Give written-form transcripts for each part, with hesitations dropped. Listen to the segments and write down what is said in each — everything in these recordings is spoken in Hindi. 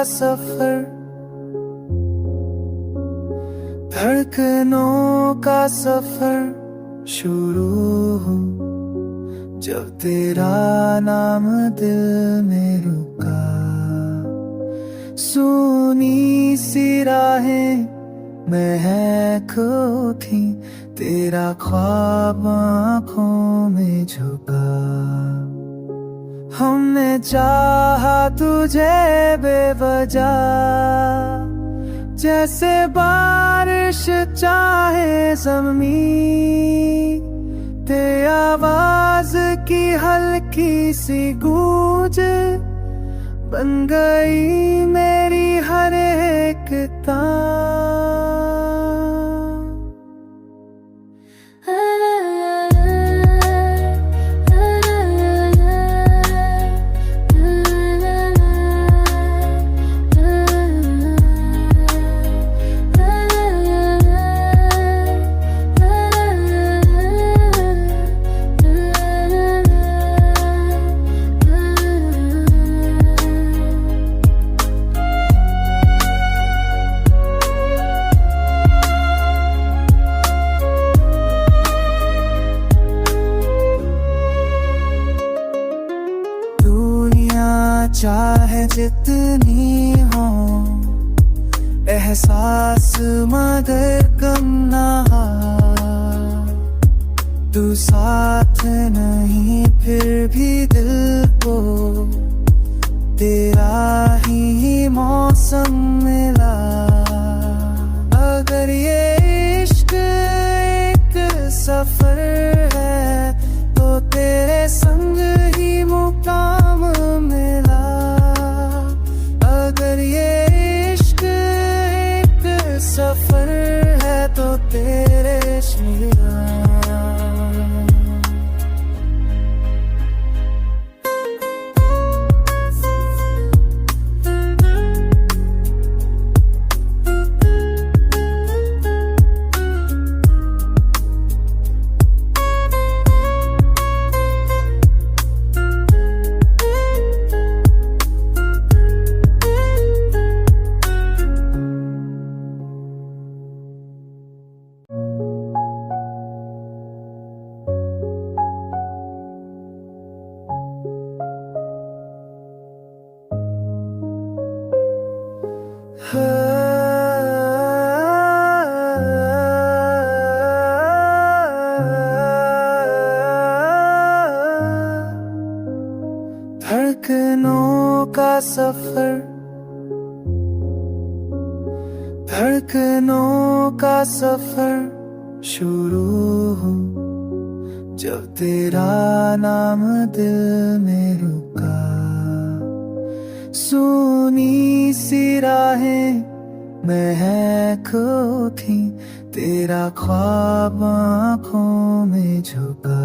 का सफर, धड़कनों का सफर शुरू हो जब तेरा नाम दिल में रुका। सुनी सी राहें महक उठी, तेरा ख्वाब आँखों में झुका। हमने चाहा तुझे बेवजह, जैसे बारिश चाहे ज़मीं। तेरी आवाज़ की हल्की सी गूंज बन गई मेरी हर एक तान। चाहे जितनी हो एहसास मगर कम ना, तू साथ नहीं फिर भी दिल को तेरा ही मौसम मिला। अगर ये इश्क एक सफर है तो तेरे संग ही मुकाम मिला। अगर ये इश्क एक सफर है तो तेरे मिला। धड़कनों का सफर, धड़कनों का सफर शुरू हो जब तेरा नाम दिल में रुका। सुनी सी राहें महक उठी, तेरा ख्वाब आँखों में झुका।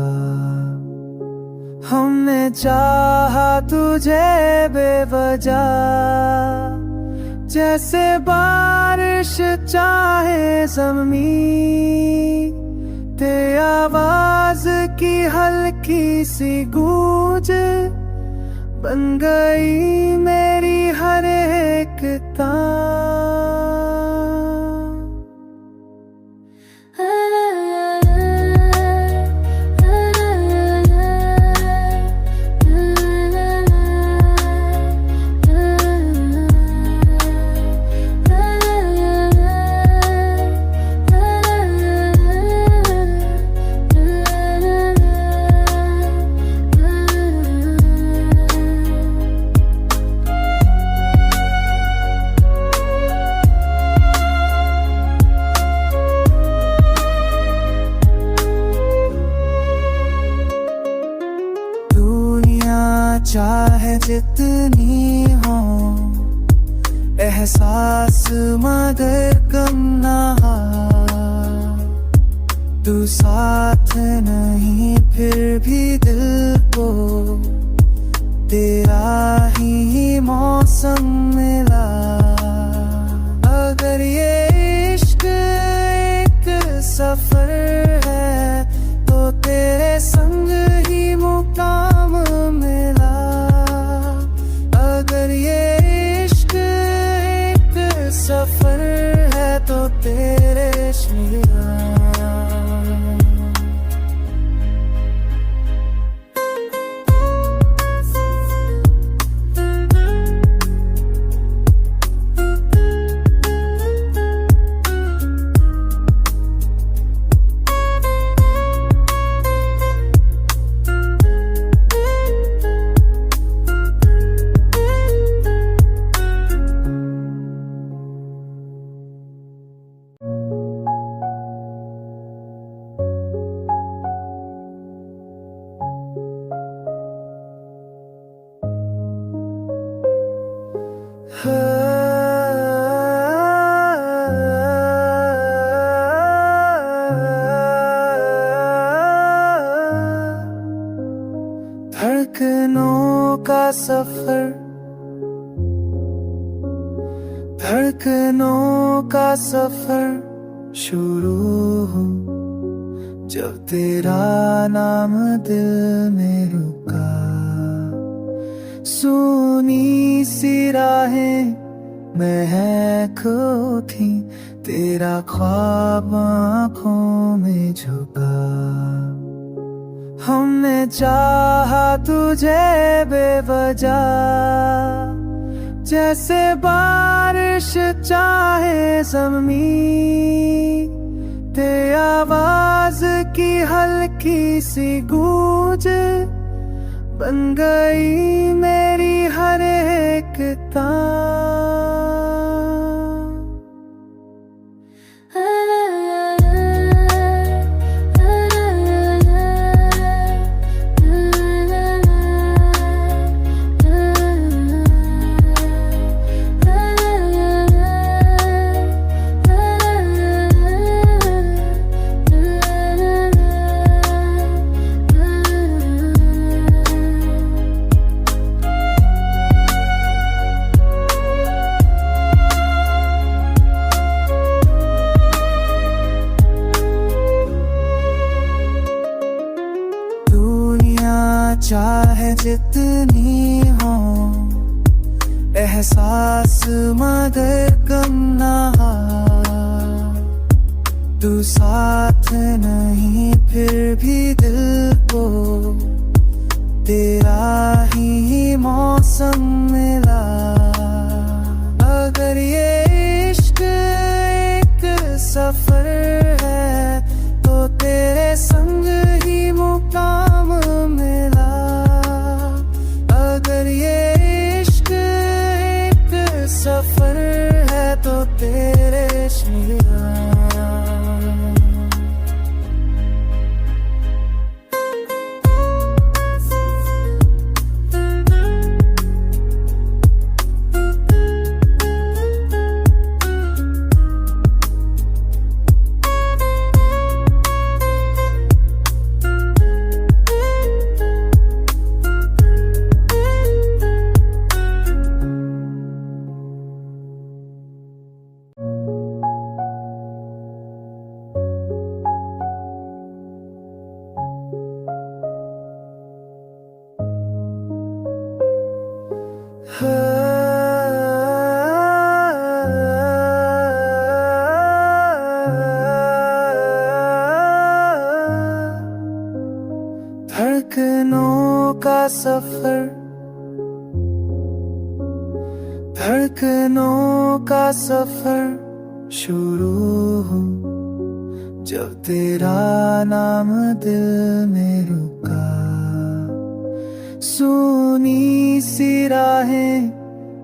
हमने चाहा तुझे बेवजह, जैसे बारिश चाहे ज़मीं। तेरी आवाज़ की हल्की सी गूंज बन गई मेरी हर एक तान। चाहे जितनी हो एहसास मगर कम ना, तू साथ नहीं फिर भी दिल को तेरा ही मौसम मिला। अगर ये इश्क एक सफर है तो तेरे संग ही मुकाम मिला। अगर ये इश्क का सफर, धड़कनों का सफर शुरू हो जब तेरा नाम दिल में रुका। सुनी सी राहें महको थी, तेरा ख्वाब आँखों में झुका। हमने चाहा तुझे बेवजह, जैसे बारिश चाहे ज़मीं। तेरी आवाज की हल्की सी गूंज बन गई मेरी हर एक तान। चाहे जितनी हो एहसास मगर कम ना, तू साथ नहीं फिर भी दिल को तेरा ही मौसम मिला। अगर ये इश्क एक सफर है तो तेरे संग ही मुकाम मिला। अगर ये इश्क एक सफर है तो तेरे इश्क मिला। धड़कनों का सफर, धड़कनों का सफर शुरू हो जब तेरा नाम दिल में रुका। सुनी सी राहें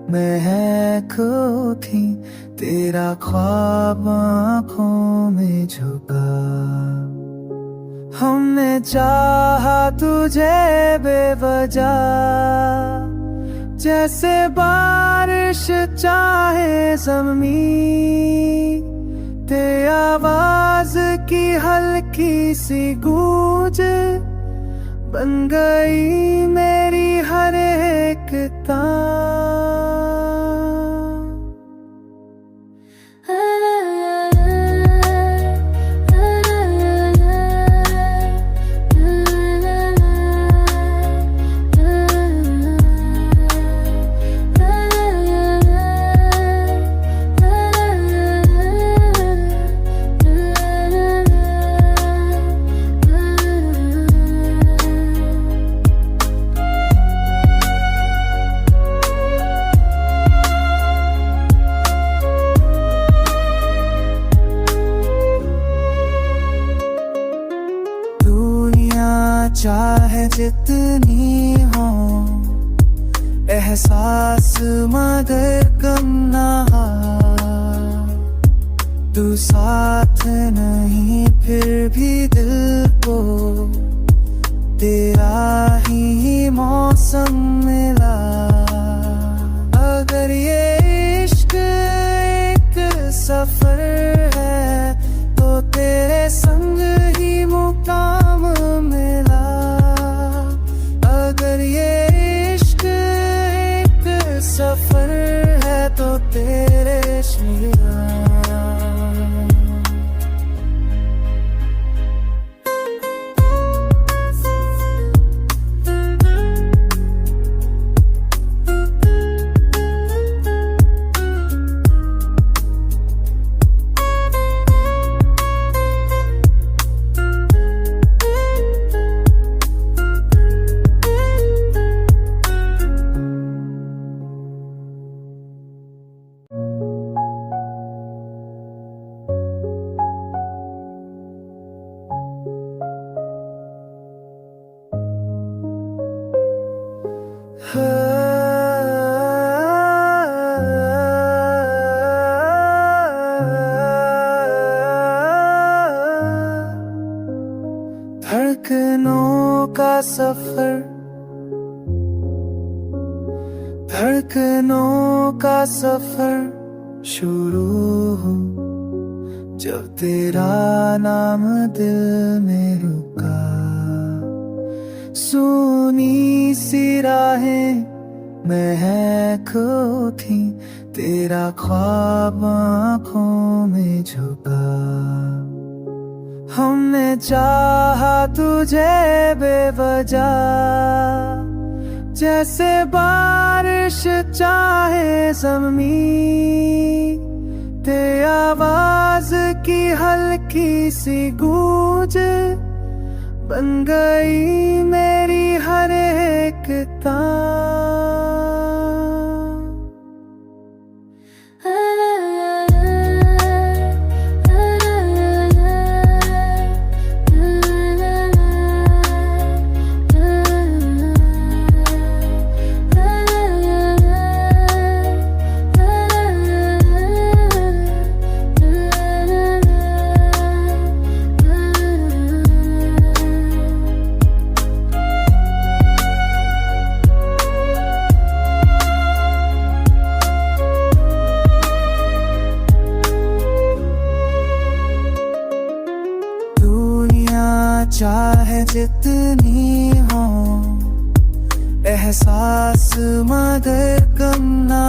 महको थी, तेरा ख्वाब आँखों में झुका। हमने चाहा तुझे बेवजह, जैसे बारिश चाहे ज़मीं। तेरी आवाज की हल्की सी गूंज बन गई मेरी हर एक तान। चाहे जितनी हो एहसास मगर कम ना, तू साथ नहीं फिर भी दिल को तेरा ही मौसम मिला। अगर ये इश्क एक सफर है तो तेरे संग ही मुकाम मिला। अगर ये इश्क धड़कनों का सफर, धड़कनों का सफर शुरू हो जब तेरा नाम दिल में रुका। सुनी सी राहें महको थी, तेरा ख्वाब आँखों में झुका। हमने चाहा तुझे बेवजह, जैसे बारिश चाहे ज़मीं। तेरी आवाज की हल्की सी गूंज बन गई मेरी हर एक तान। चाहे जितनी हो एहसास मगर कम ना,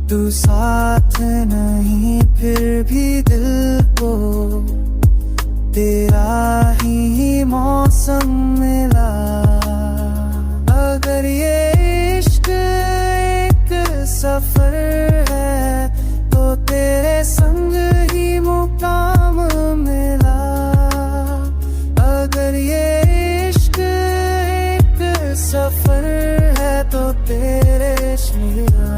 तू साथ नहीं फिर भी दिल को तेरा ही मौसम मिला। अगर ये इश्क एक सफर है तो तेरे संग ही मुकाम मिला। अगर ये इश्क एक सफर है तो तेरे मिला।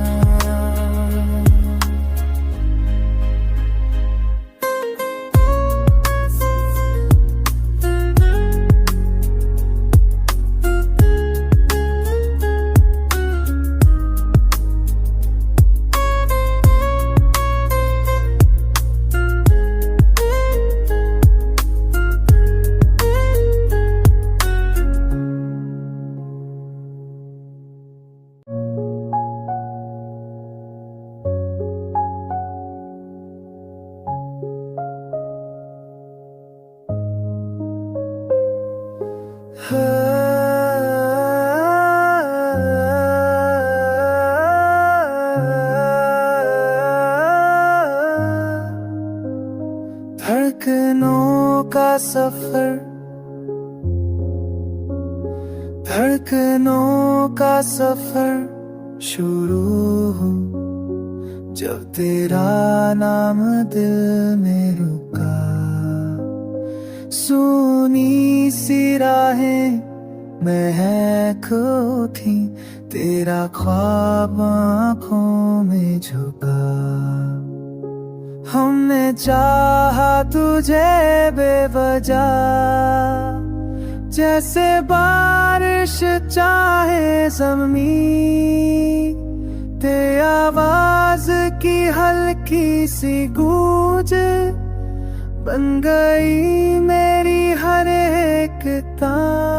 धड़कनों का सफर, धड़कनों का सफर शुरू हो जब तेरा नाम दिल में रुका। सुनी सी राहें महको थी, तेरा ख्वाब आँखों में झुका। हमने चाहा तुझे बेवजह, जैसे बारिश चाहे ज़मीं। तेरी आवाज की हल्की सी गूंज बन गई मेरी हर एक तान।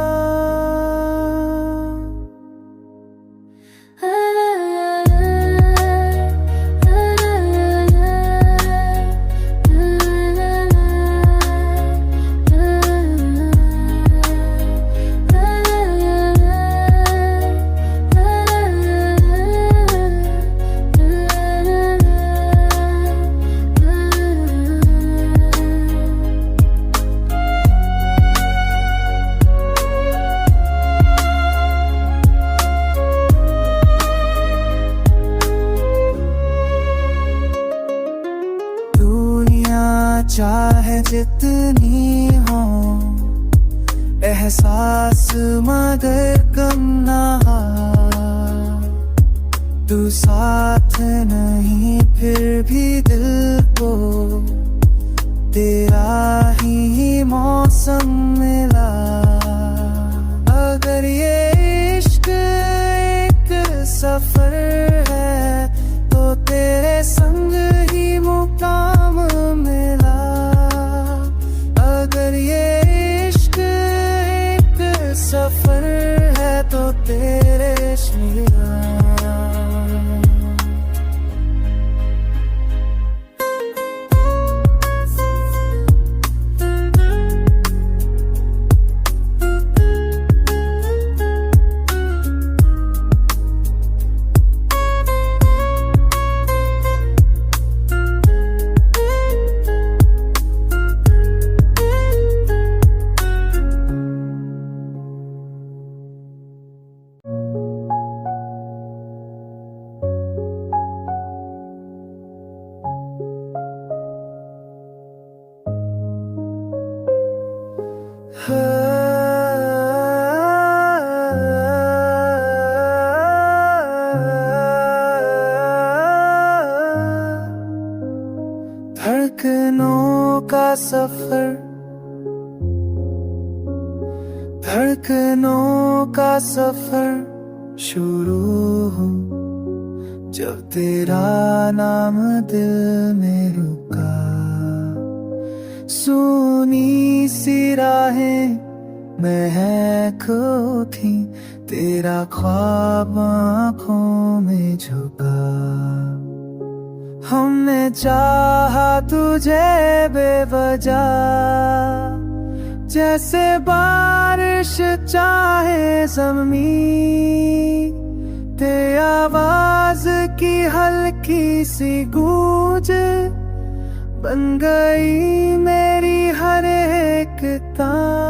चाहे जितनी हो एहसास मगर कम ना, तू साथ नहीं फिर भी दिल को तेरा ही मौसम मिला। अगर ये धड़कनों का सफर, धड़कनों का सफर शुरू हो जब तेरा नाम दिल में रुका। सुनी सी राहें महको थी, तेरा ख्वाब आँखों में झुका। हमने चाहा तुझे बेवजह, जैसे बारिश चाहे ज़मीं। तेरी आवाज़ की हल्की सी गूंज बन गई मेरी हर एक तान।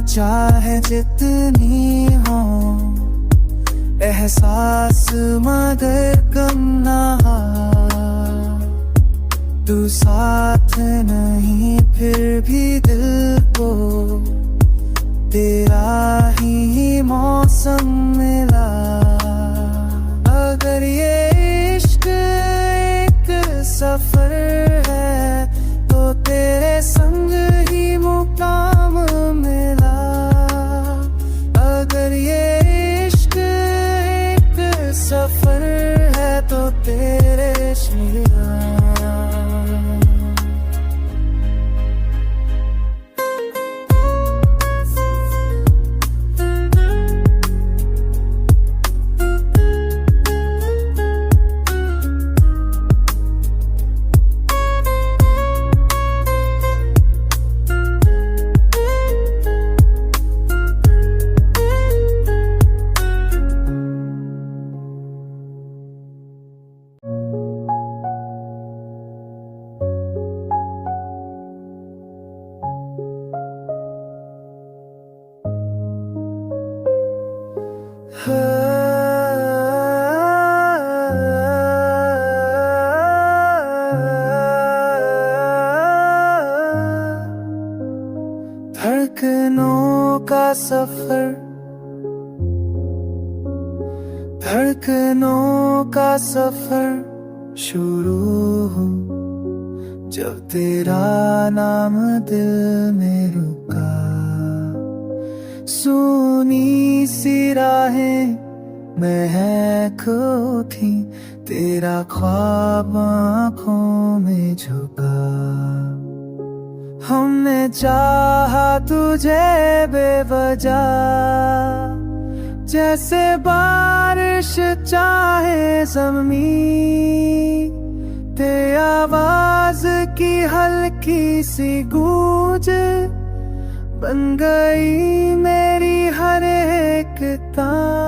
चाहे जितनी हो एहसास मगर कम ना हो, तू साथ नहीं फिर भी दिल को तेरा ही मौसम मिला। अगर ये इश्क एक सफर है तो तेरे संग ही मुकाम मिला। अगर ये इश्क एक सफर है तो तेरे मिला। धड़कनों का सफर, धड़कनों का सफर शुरू हो जब तेरा नाम दिल में रुका। सुनी सी राहें महको थी, तेरा ख्वाब आँखों में झुका। हमने चाहा तुझे बेवजह, जैसे बारिश चाहे ज़मीं। तेरी आवाज़ की हल्की सी गूंज बन गई मेरी हर एक तान।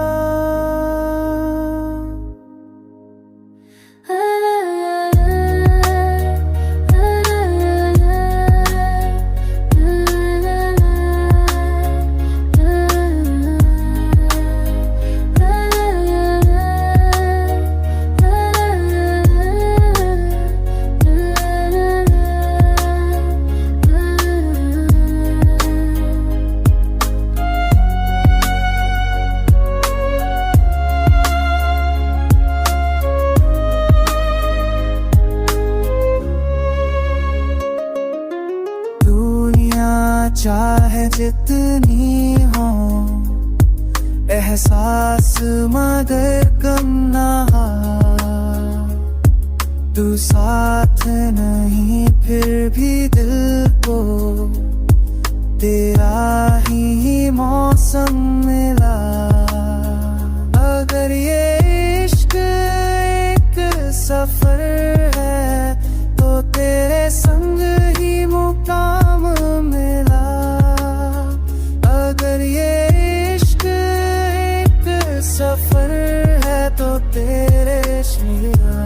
चाहे जितनी हो एहसास मगर कम ना हो, तू साथ नहीं फिर भी दिल को तेरा ही मौसम मिला। अगर ये सफर है तो तेरे श्रिया।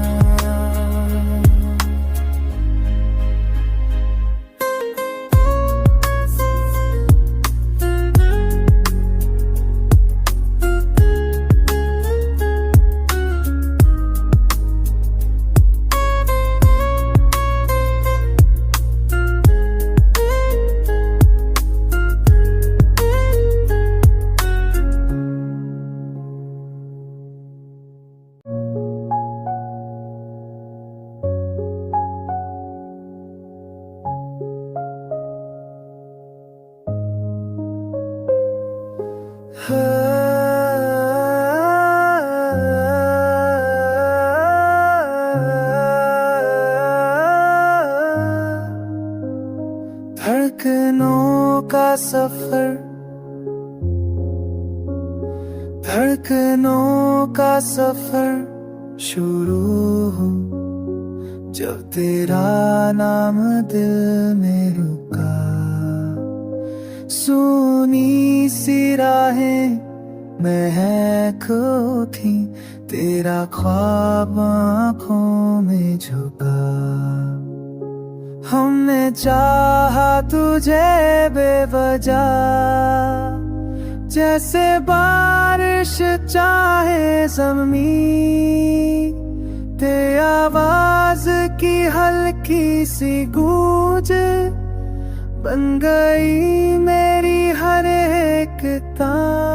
धड़कनों का सफर, धड़कनों का सफर शुरू हो जब तेरा नाम दिल में रुका। सुनी सी राहें महक उठी, तेरा ख्वाब आँखों में झुका। हमने चाहा तुझे बेवजह, जैसे बारिश चाहे ज़मीं। तेरी आवाज़ की हल्की सी गूंज बन गई मेरी हर एक तान।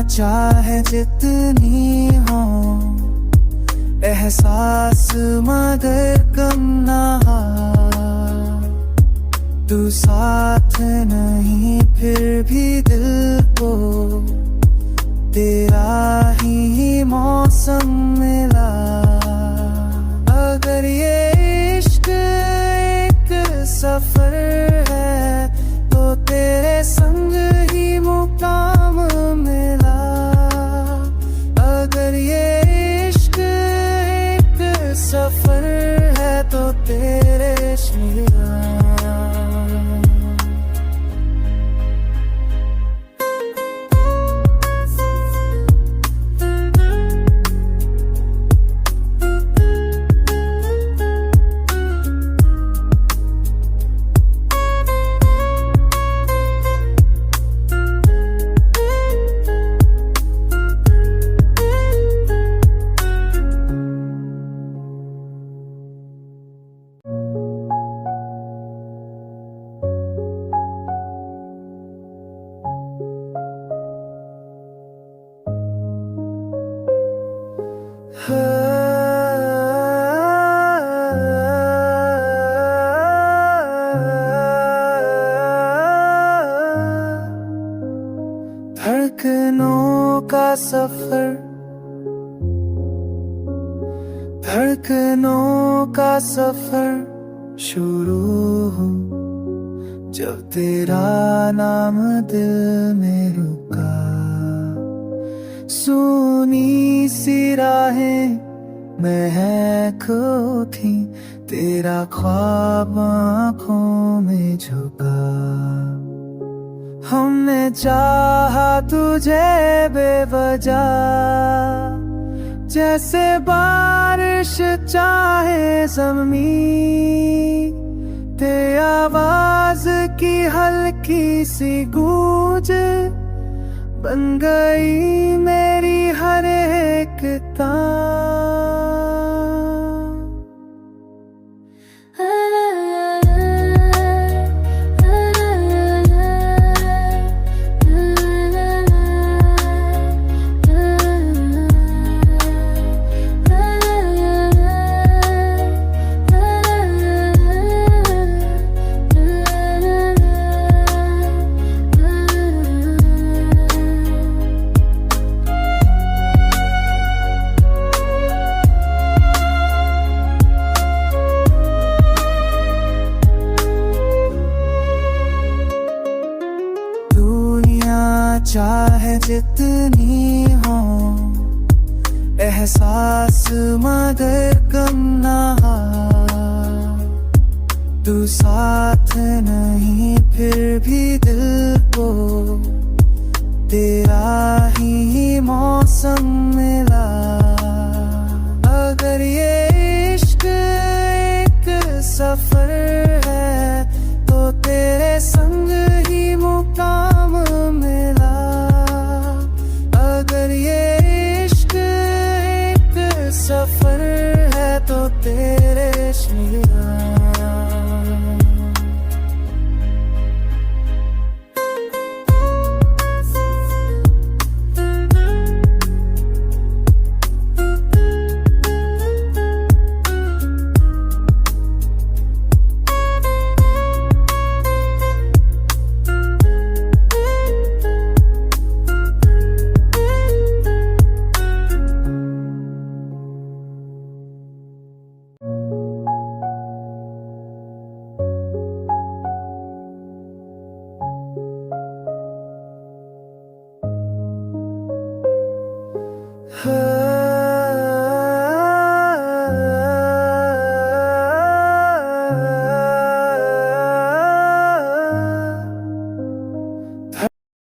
चाहे जितनी हो एहसास मगर कम ना हो, तू साथ नहीं फिर भी दिल को तेरा ही मौसम मिला। अगर ये इश्क एक सफर है तो तेरे संग ही मुकाम मिला। अगर ये इश्क एक सफर है तो तेरे श्रिया। धड़कनों का सफर, धड़कनों का सफर शुरू हो जब तेरा नाम दिल में रुका। सुनी सी राहें महक उठी, तेरा ख्वाब आँखों में झुका। हमने चाहा तुझे बेवजह, जैसे बारिश चाहे ज़मीं। तेरी आवाज़ की हल्की सी गूंज बन गई मेरी हर एक तान। चाहे जितनी हो एहसास मगर कम ना हो। तू साथ नहीं फिर भी दिल को तेरा ही मौसम मिला। अगर ये इश्क एक सफर